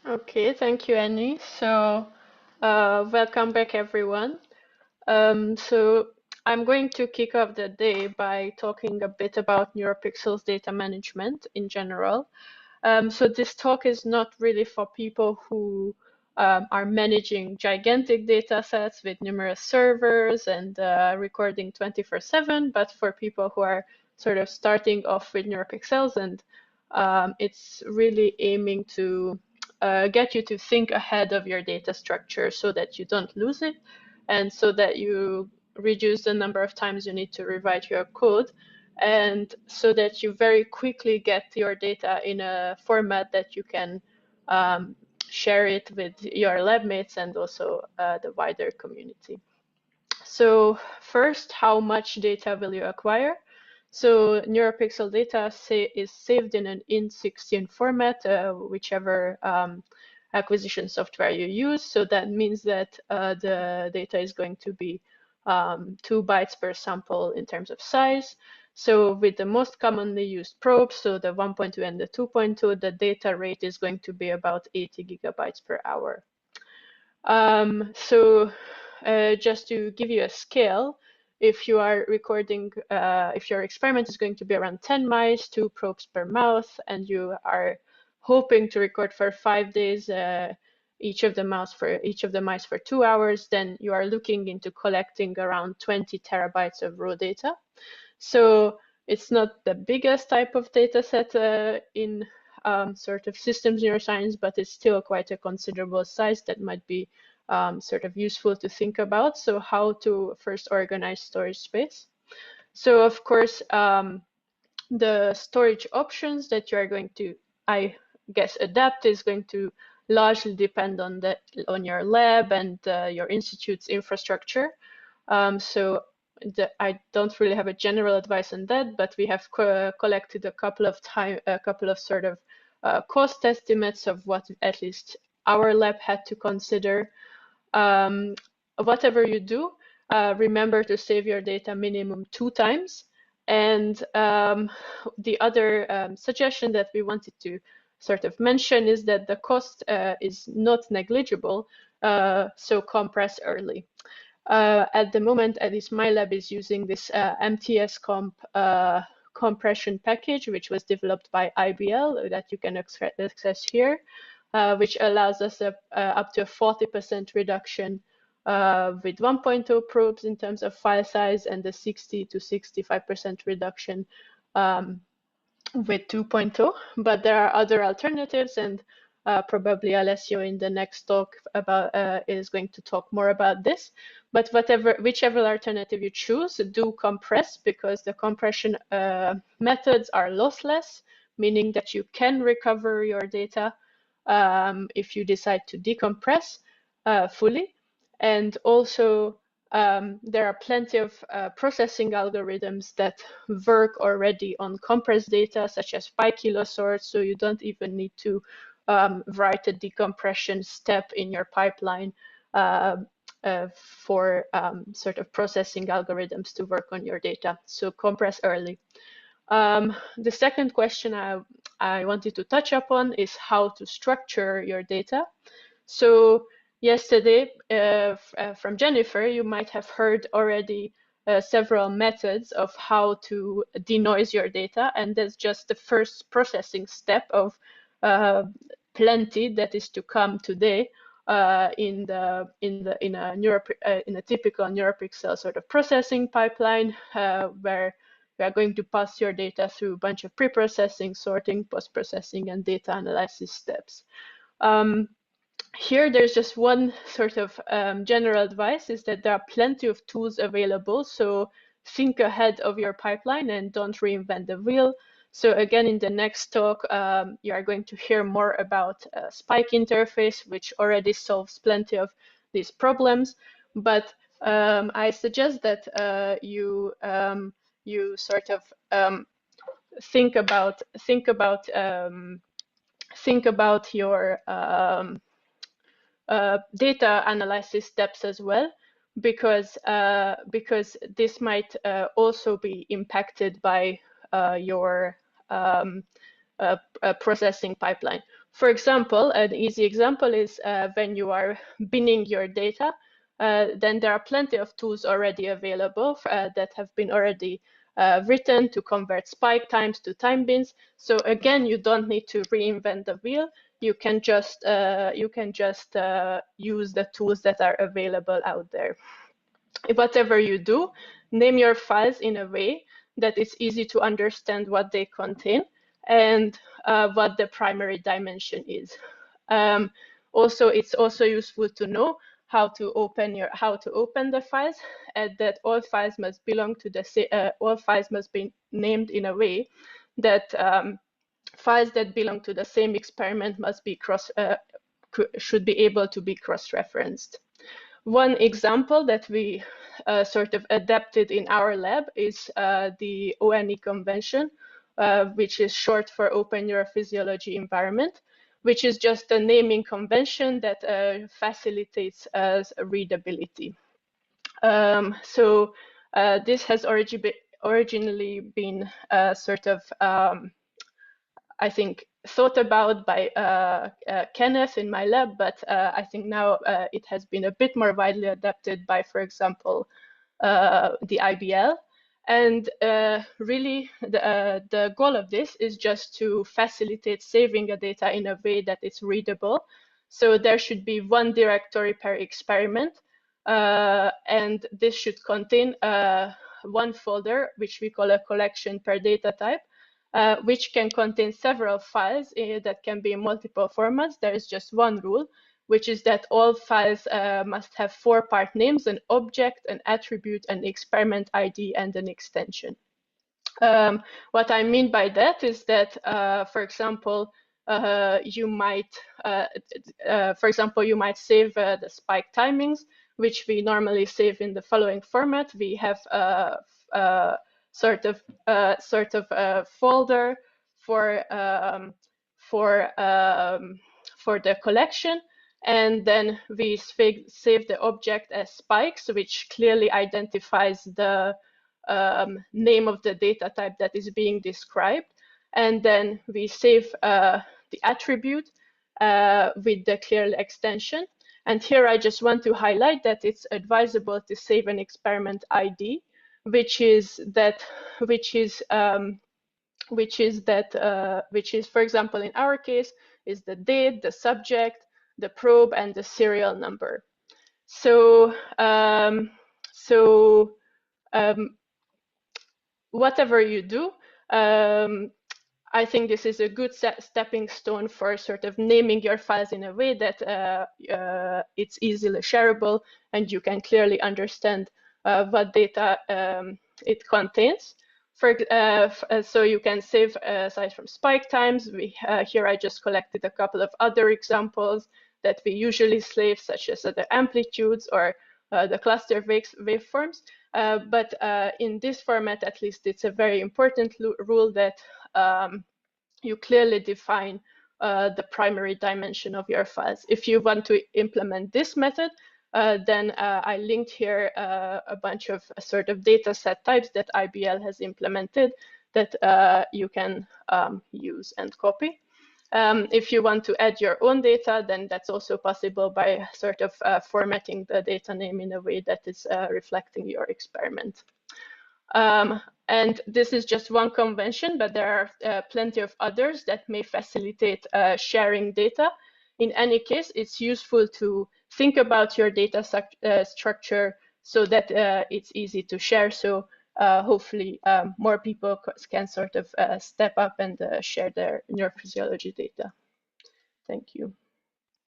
Okay, thank you, Annie. Welcome back, everyone. So, I'm going to kick off the day by talking a bit about Neuropixels data management in general. So, this talk is not really for people who are managing gigantic data sets with numerous servers and recording 24/7, but for people who are sort of starting off with Neuropixels, and it's really aiming to get you to think ahead of your data structure so that you don't lose it and so that you reduce the number of times you need to rewrite your code and so that you very quickly get your data in a format that you can share it with your lab mates and also the wider community. So first, how much data will you acquire? So NeuroPixel data is saved in an int16 format, whichever acquisition software you use. So that means that the data is going to be 2 bytes per sample in terms of size. So with the most commonly used probes, so the 1.2 and the 2.2, the data rate is going to be about 80 gigabytes per hour. Just to give you a scale, if you are recording, if your experiment is going to be around 10 mice, 2 probes per mouth, and you are hoping to record for 5 days, each of the mice for 2 hours, then you are looking into collecting around 20 terabytes of raw data. So it's not the biggest type of data set in sort of systems neuroscience, but it's still quite a considerable size that might be sort of useful to think about. So how to first organize storage space. So of course, the storage options that you are going to, I guess, adapt is going to largely depend on your lab and your institute's infrastructure. I don't really have a general advice on that, but we have collected a couple of sort of cost estimates of what at least our lab had to consider. Whatever you do, remember to save your data minimum 2 times. And the other suggestion that we wanted to sort of mention is that the cost is not negligible, so compress early. At the moment, at least my lab is using this MTS comp compression package, which was developed by IBL that you can access here, which allows us up to a 40% reduction with 1.0 probes in terms of file size and a 60 to 65% reduction with 2.0. But there are other alternatives, and probably Alessio in the next talk is going to talk more about this. But whichever alternative you choose, do compress, because the compression methods are lossless, meaning that you can recover your data if you decide to decompress fully. And also, there are plenty of processing algorithms that work already on compressed data, such as PyKilosort, so you don't even need to write a decompression step in your pipeline for sort of processing algorithms to work on your data. So compress early. The second question I wanted to touch upon is how to structure your data. So yesterday from Jennifer, you might have heard already several methods of how to denoise your data, and that's just the first processing step of plenty that is to come today in a typical NeuroPixel sort of processing pipeline where we are going to pass your data through a bunch of pre-processing, sorting, post-processing, and data analysis steps. Here, there's just one sort of general advice, is that there are plenty of tools available. So think ahead of your pipeline and don't reinvent the wheel. So again, in the next talk, you are going to hear more about Spike interface, which already solves plenty of these problems. But I suggest that you sort of think about your data analysis steps as well, because this might also be impacted by your processing pipeline. For example, an easy example is when you are binning your data, then there are plenty of tools already available that have been already written to convert spike times to time bins. So again, you don't need to reinvent the wheel. You can just use the tools that are available out there. Whatever you do, name your files in a way that it's easy to understand what they contain and what the primary dimension is. Also, it's also useful to know how to open the files, and that all files must belong to the all files must be named in a way that files that belong to the same experiment must be should be able to be cross-referenced. One example that we sort of adapted in our lab is the ONE convention, which is short for Open Neurophysiology Environment, which is just a naming convention that facilitates readability. So this has originally been sort of I think thought about by Kenneth in my lab, but I think now it has been a bit more widely adapted by, for example, the IBL. And really, the goal of this is just to facilitate saving a data in a way that it's readable. So there should be one directory per experiment, and this should contain one folder, which we call a collection per data type, which can contain several files that can be in multiple formats. There is just one rule, which is that all files must have 4 part names: an object, an attribute, an experiment ID, and an extension. What I mean by that is that, for example, you might save the spike timings, which we normally save in the following format. We have sort of a folder for the collection, and then we save the object as spikes, which clearly identifies the name of the data type that is being described. And then we save the attribute with the clear extension. And here I just want to highlight that it's advisable to save an experiment ID, which is, for example, in our case, is the date, the subject, the probe, and the serial number. So, whatever you do, I think this is a good stepping stone for sort of naming your files in a way that it's easily shareable and you can clearly understand what data it contains. So you can save aside from spike times. Here I just collected a couple of other examples that we usually save, such as the amplitudes or the cluster waveforms. But in this format, at least, it's a very important rule that you clearly define the primary dimension of your files. If you want to implement this method, then I linked here a bunch of sort of data set types that IBL has implemented that you can use and copy. If you want to add your own data, then that's also possible by sort of formatting the data name in a way that is reflecting your experiment. And this is just one convention, but there are plenty of others that may facilitate sharing data. In any case, it's useful to think about your data structure so that it's easy to share. So hopefully more people can sort of step up and share their neurophysiology data. Thank you.